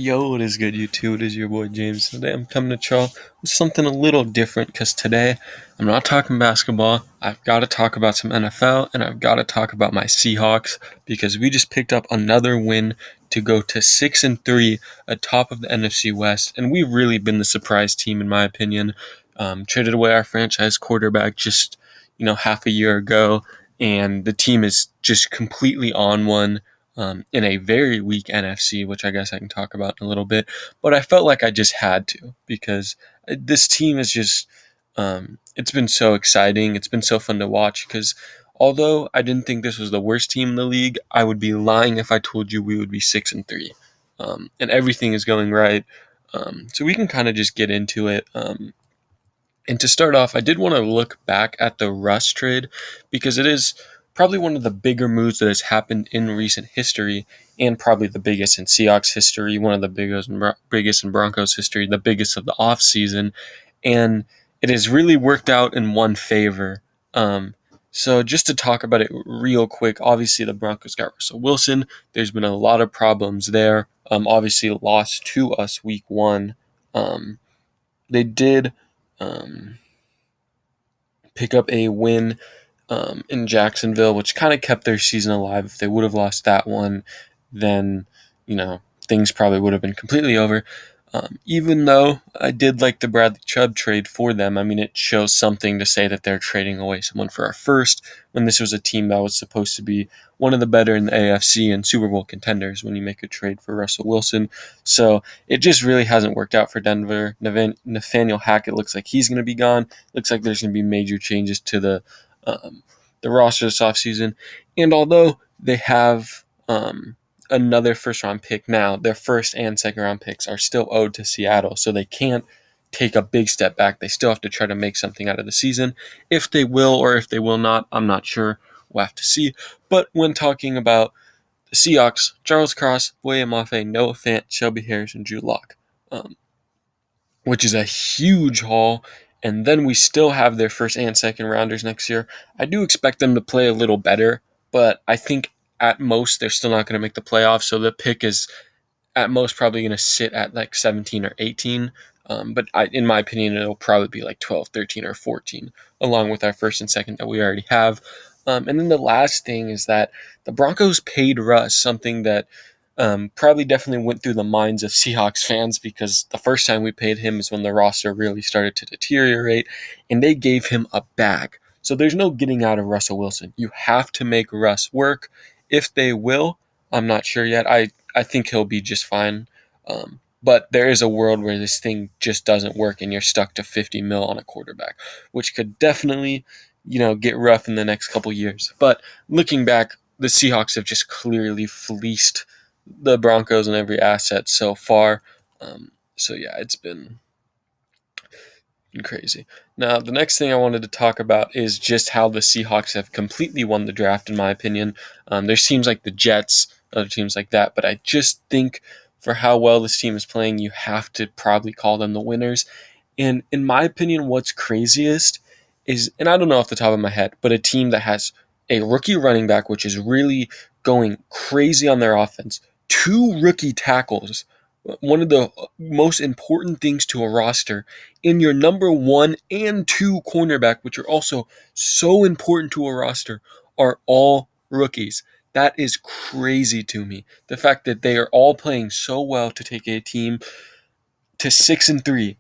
Yo, what is good, YouTube? It is your boy James. Today I'm coming to y'all with something a little different because today I'm not talking basketball. I've got to talk about some NFL and I've got to talk about my Seahawks because we just picked up another win to go to 6-3 atop of the NFC West, and we've really been the surprise team in my opinion. Traded away our franchise quarterback just half a year ago, and the team is just completely on one in a very weak NFC, which I guess I can talk about in a little bit. But I felt like I just had to because this team is just, it's been so exciting. It's been so fun to watch because although I didn't think this was the worst team in the league, I would be lying if I told you we would be 6-3. And everything is going right. So we can kind of just get into it. And to start off, I did want to look back at the Russ trade because it is probably one of the bigger moves that has happened in recent history, and probably the biggest in Seahawks history, one of the biggest in Broncos history, the biggest of the offseason. And it has really worked out in one favor. So just to talk about it real quick, obviously the Broncos got Russell Wilson. There's been a lot of problems there. Obviously lost to us week one. They did pick up a win in Jacksonville, which kind of kept their season alive. If they would have lost that one, then things probably would have been completely over. Even though I did like the Bradley Chubb trade for them, I mean, it shows something to say that they're trading away someone for our first when this was a team that was supposed to be one of the better in the AFC and Super Bowl contenders when you make a trade for Russell Wilson. So it just really hasn't worked out for Denver. Nathaniel Hackett looks like he's going to be gone. Looks like there's going to be major changes to the roster this offseason. And although they have another first round pick now, their first and second round picks are still owed to Seattle, so they can't take a big step back. They still have to try to make something out of the season. If they will or if they will not, I'm not sure. We'll have to see. But when talking about the Seahawks, Charles Cross, William Mafe, Noah Fant, Shelby Harris, and Drew Lock, which is a huge haul. And then we still have their first and second rounders next year. I do expect them to play a little better, but I think at most they're still not going to make the playoffs. So the pick is at most probably going to sit at like 17 or 18. In my opinion, it'll probably be like 12, 13, or 14, along with our first and second that we already have. And then the last thing is that the Broncos paid Russ something that probably definitely went through the minds of Seahawks fans, because the first time we paid him is when the roster really started to deteriorate, and they gave him a bag. So there's no getting out of Russell Wilson. You have to make Russ work. If they will, I'm not sure yet. I think he'll be just fine. But there is a world where this thing just doesn't work and you're stuck to 50 mil on a quarterback, which could definitely, get rough in the next couple years. But looking back, the Seahawks have just clearly fleeced the Broncos in every asset so far. So yeah, it's been crazy. Now, the next thing I wanted to talk about is just how the Seahawks have completely won the draft, in my opinion. There's teams like the Jets, other teams like that, but I just think for how well this team is playing, you have to probably call them the winners. And in my opinion, what's craziest is, and I don't know off the top of my head, but a team that has a rookie running back, which is really going crazy on their offense, two rookie tackles, one of the most important things to a roster, in your number one and two cornerback, which are also so important to a roster, are all rookies. That is crazy to me. The fact that they are all playing so well to take a team to 6-3.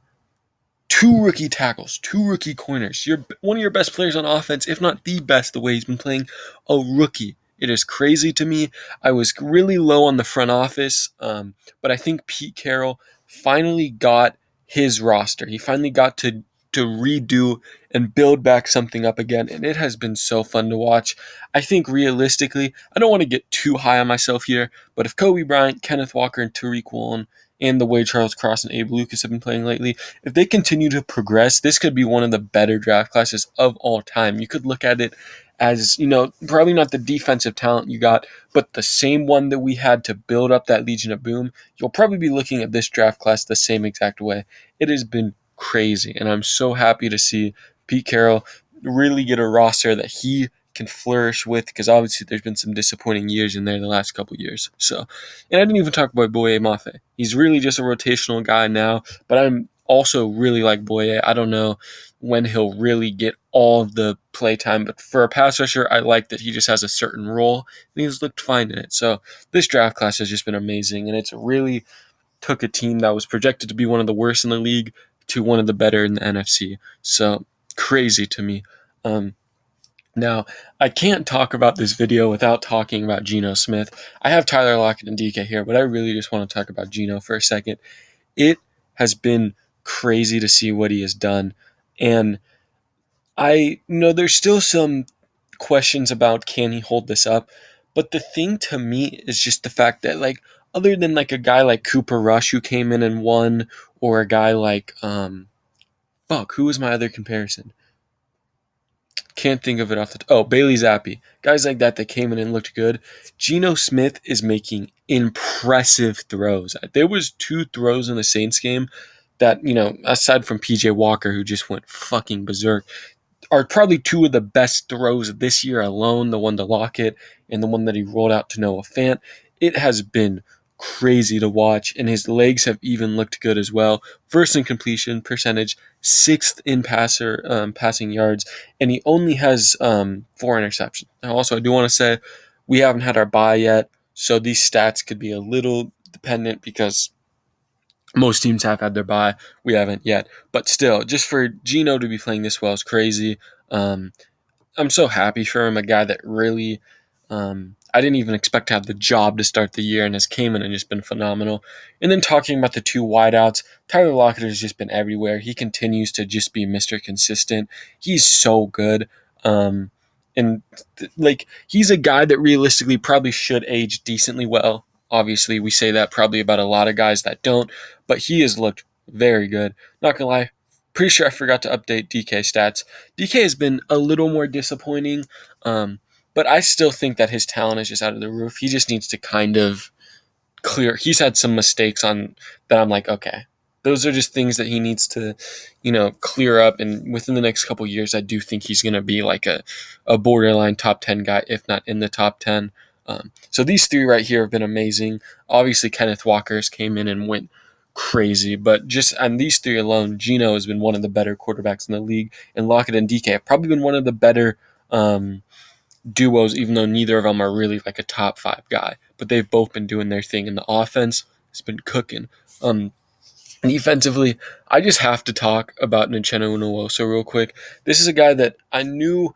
Two rookie tackles, two rookie corners. You're one of your best players on offense, if not the best, the way he's been playing, a rookie. It is crazy to me. I was really low on the front office, but I think Pete Carroll finally got his roster. He finally got to redo and build back something up again, and it has been so fun to watch. I think realistically, I don't want to get too high on myself here, but if Kobe Bryant, Kenneth Walker, and Tariq Woolen, and the way Charles Cross and Abe Lucas have been playing lately, if they continue to progress, this could be one of the better draft classes of all time. You could look at it as, probably not the defensive talent you got, but the same one that we had to build up that Legion of Boom. You'll probably be looking at this draft class the same exact way. It has been crazy, and I'm so happy to see Pete Carroll really get a roster that he can flourish with, because obviously there's been some disappointing years in there the last couple years. So, and I didn't even talk about Boye Mafe. He's really just a rotational guy now, but I'm also really like Boye. I don't know when he'll really get all of the play time, but for a pass rusher, I like that he just has a certain role, and he's looked fine in it. So this draft class has just been amazing, and it's really took a team that was projected to be one of the worst in the league to one of the better in the NFC. So crazy to me. Now, I can't talk about this video without talking about Geno Smith. I have Tyler Lockett and DK here, but I really just want to talk about Geno for a second. It has been crazy to see what he has done. And I know there's still some questions about can he hold this up, but the thing to me is just the fact that, like, other than like a guy like Cooper Rush who came in and won, or a guy like who was my other comparison? Can't think of it off the Bailey Zappi. Guys like that came in and looked good. Geno Smith is making impressive throws. There was 2 throws in the Saints game that, aside from PJ Walker, who just went fucking berserk, are probably 2 of the best throws this year alone, the one to Lockett and the one that he rolled out to Noah Fant. It has been crazy to watch, and his legs have even looked good as well. First in completion percentage, 6th in passing yards, and he only has 4 interceptions. Now, also, I do want to say we haven't had our bye yet, so these stats could be a little dependent because most teams have had their bye. We haven't yet. But still, just for Geno to be playing this well is crazy. I'm so happy for him, a guy that really I didn't even expect to have the job to start the year and has came in and just been phenomenal. And then talking about the 2 wideouts, Tyler Lockett has just been everywhere. He continues to just be Mr. Consistent. He's so good. He's a guy that realistically probably should age decently well. Obviously, we say that probably about a lot of guys that don't, but he has looked very good. Not gonna lie, pretty sure I forgot to update DK stats. DK has been a little more disappointing, but I still think that his talent is just out of the roof. He just needs to kind of clear. He's had some mistakes on that. I'm like, okay, those are just things that he needs to, clear up. And within the next couple of years, I do think he's going to be like a borderline top 10 guy, if not in the top 10. So these 3 right here have been amazing. Obviously, Kenneth Walker's came in and went crazy, but just on these 3 alone, Geno has been one of the better quarterbacks in the league, and Lockett and DK have probably been one of the better duos, even though neither of them are really like a top 5 guy, but they've both been doing their thing, and the offense has been cooking. Defensively, I just have to talk about Uchenna Nwosu real quick. This is a guy that I knew.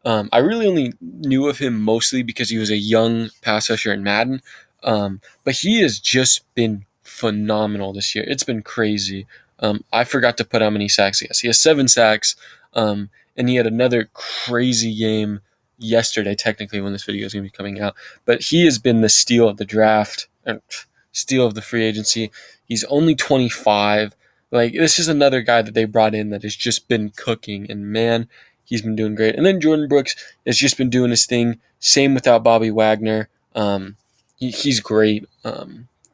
I really only knew of him mostly because he was a young pass rusher in Madden, but he has just been phenomenal this year. It's been crazy. I forgot to put how many sacks he has. He has 7 sacks, and he had another crazy game yesterday, technically, when this video is going to be coming out. But he has been the steal of the draft, or steal of the free agency. He's only 25. Like, this is another guy that they brought in that has just been cooking, and man, he's been doing great. And then Jordan Brooks has just been doing his thing. Same without Bobby Wagner. He's great.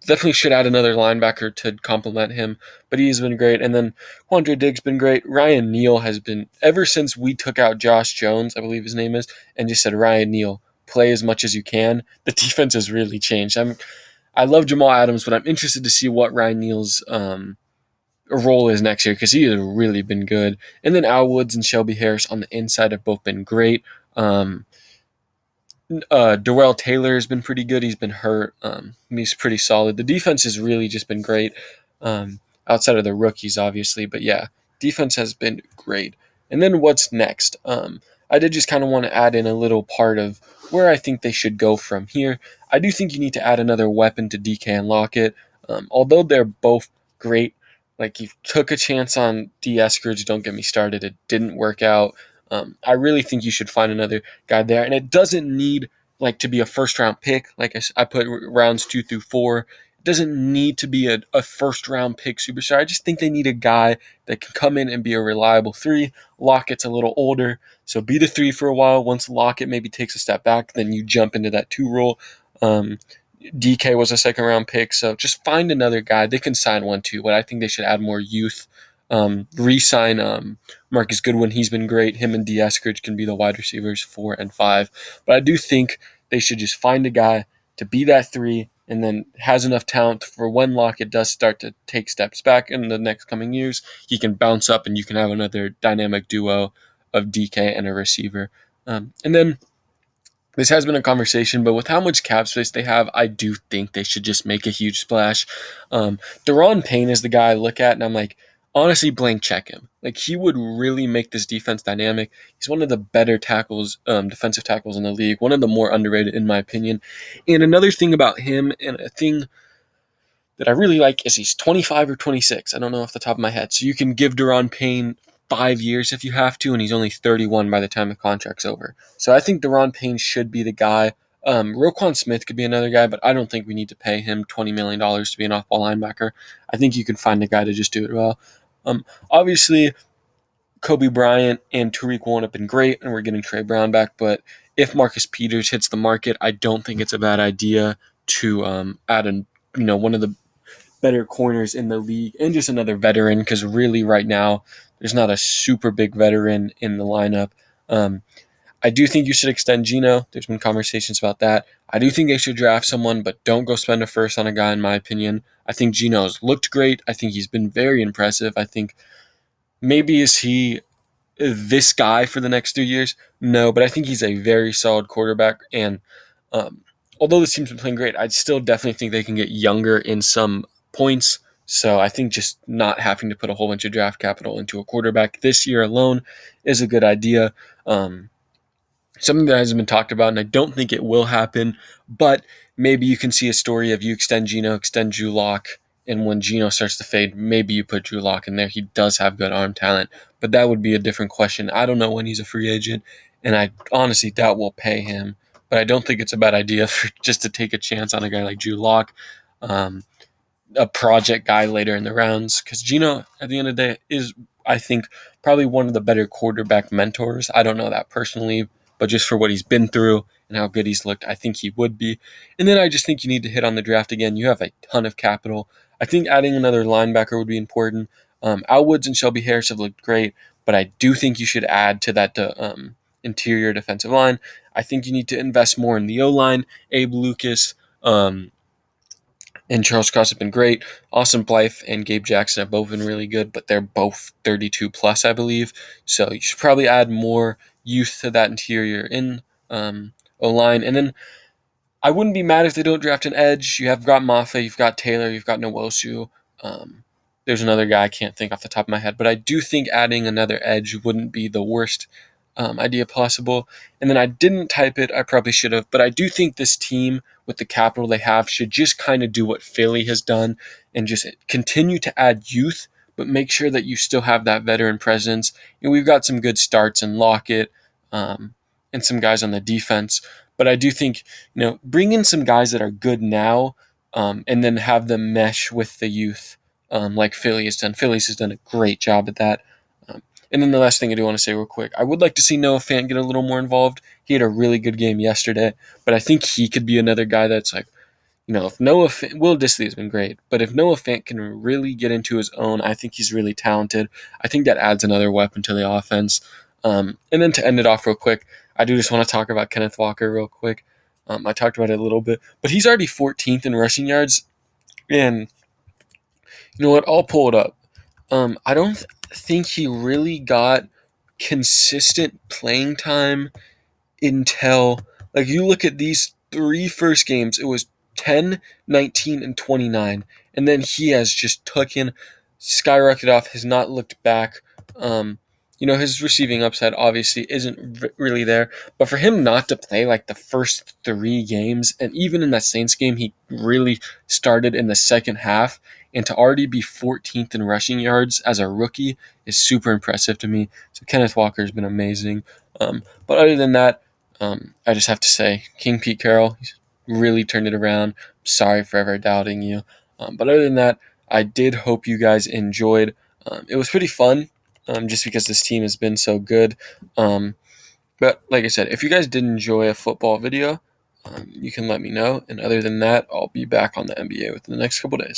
Definitely should add another linebacker to complement him, but he's been great. And then Quandre Diggs been great. Ryan Neal has been, ever since we took out Josh Jones, I believe his name is, and just said, Ryan Neal, play as much as you can, the defense has really changed. I love Jamal Adams, but I'm interested to see what Ryan Neal's role is next year, because he has really been good. And then Al Woods and Shelby Harris on the inside have both been great. Darrell Taylor has been pretty good. He's been hurt. He's pretty solid. The defense has really just been great, outside of the rookies, obviously. But yeah, defense has been great. And then what's next? I did just kind of want to add in a little part of where I think they should go from here. I do think you need to add another weapon to DK and Lockett. Although they're both great, like, you took a chance on D. Eskridge, don't get me started. It didn't work out. I really think you should find another guy there, and it doesn't need to be a first round pick. Like I put rounds 2 through 4. It doesn't need to be a first round pick superstar. I just think they need a guy that can come in and be a reliable 3. Lockett's a little older, so be the 3 for a while. Once Lockett maybe takes a step back, then you jump into that 2 role. DK was a second round pick, so just find another guy. They can sign one too, but I think they should add more youth Re-sign Marcus Goodwin. He's been great. Him and D. Eskridge can be the wide receivers 4 and 5. But I do think they should just find a guy to be that 3 and then has enough talent for when Lockett does start to take steps back in the next coming years, he can bounce up and you can have another dynamic duo of DK and a receiver. And then this has been a conversation, but with how much cap space they have, I do think they should just make a huge splash. Deron Payne is the guy I look at, and I'm like, honestly, blank check him. Like, he would really make this defense dynamic. He's one of the better tackles, defensive tackles in the league, one of the more underrated, in my opinion. And another thing about him, and a thing that I really like, is he's 25 or 26. I don't know off the top of my head. So you can give Deron Payne 5 years if you have to, and he's only 31 by the time the contract's over. So I think Deron Payne should be the guy. Roquan Smith could be another guy, but I don't think we need to pay him $20 million to be an off-ball linebacker. I think you can find a guy to just do it well. Obviously, Kobe Bryant and Tariq Woolen have been great, and we're getting Trey Brown back, but if Marcus Peters hits the market, I don't think it's a bad idea to add one of the better corners in the league and just another veteran, because really right now there's not a super big veteran in the lineup. I do think you should extend Geno. There's been conversations about that. I do think they should draft someone, but don't go spend a first on a guy, in my opinion. I think Geno's looked great. I think he's been very impressive. I think maybe is he this guy for the next 3 years? No, but I think he's a very solid quarterback. And although this team's been playing great, I'd still definitely think they can get younger in some points. So I think just not having to put a whole bunch of draft capital into a quarterback this year alone is a good idea. Something that hasn't been talked about, and I don't think it will happen, but maybe you can see a story of you extend Geno, extend Drew Lock, and when Geno starts to fade, maybe you put Drew Lock in there. He does have good arm talent, but that would be a different question. I don't know when he's a free agent, and I honestly doubt we'll pay him, but I don't think it's a bad idea for just to take a chance on a guy like Drew Lock. A project guy later in the rounds, because Geno, at the end of the day, is, I think, probably one of the better quarterback mentors. I don't know that personally, but just for what he's been through and how good he's looked, I think he would be. And then I just think you need to hit on the draft again. You have a ton of capital. I think adding another linebacker would be important. Al Woods and Shelby Harris have looked great, but I do think you should add to that interior defensive line. I think you need to invest more in the O-line. Abe Lucas, and Charles Cross have been great. Austin Blythe and Gabe Jackson have both been really good, but they're both 32 plus, I believe. So you should probably add more youth to that interior in O-line. And then I wouldn't be mad if they don't draft an edge. You have got Maffa, you've got Taylor, you've got Nwosu. There's another guy I can't think off the top of my head, but I do think adding another edge wouldn't be the worst idea possible. And then I didn't type it, I probably should have, but I do think this team, with the capital they have, should just kind of do what Philly has done and just continue to add youth, but make sure that you still have that veteran presence. And we've got some good starts in Lockett and some guys on the defense, but I do think, bring in some guys that are good now and then have them mesh with the youth like Philly has done. Phillies has done a great job at that. And then the last thing I do want to say real quick, I would like to see Noah Fant get a little more involved. He had a really good game yesterday, but I think he could be another guy that's like, if Noah Fant, Will Dissly has been great, but if Noah Fant can really get into his own, I think he's really talented. I think that adds another weapon to the offense. And then to end it off real quick, I do just want to talk about Kenneth Walker real quick. I talked about it a little bit, but he's already 14th in rushing yards. And you know what? I'll pull it up. I don't think he really got consistent playing time until, like, you look at these 3 first games, it was 10, 19, and 29. And then he has just skyrocketed off, has not looked back. His receiving upside obviously isn't really there. But for him not to play like the first 3 games, and even in that Saints game, he really started in the second half, and to already be 14th in rushing yards as a rookie is super impressive to me. So Kenneth Walker has been amazing. But other than that, I just have to say, King Pete Carroll, he's really turned it around. Sorry for ever doubting you. But other than that, I did hope you guys enjoyed. It was pretty fun, just because this team has been so good. But like I said, if you guys did enjoy a football video, you can let me know. And other than that, I'll be back on the NBA within the next couple days.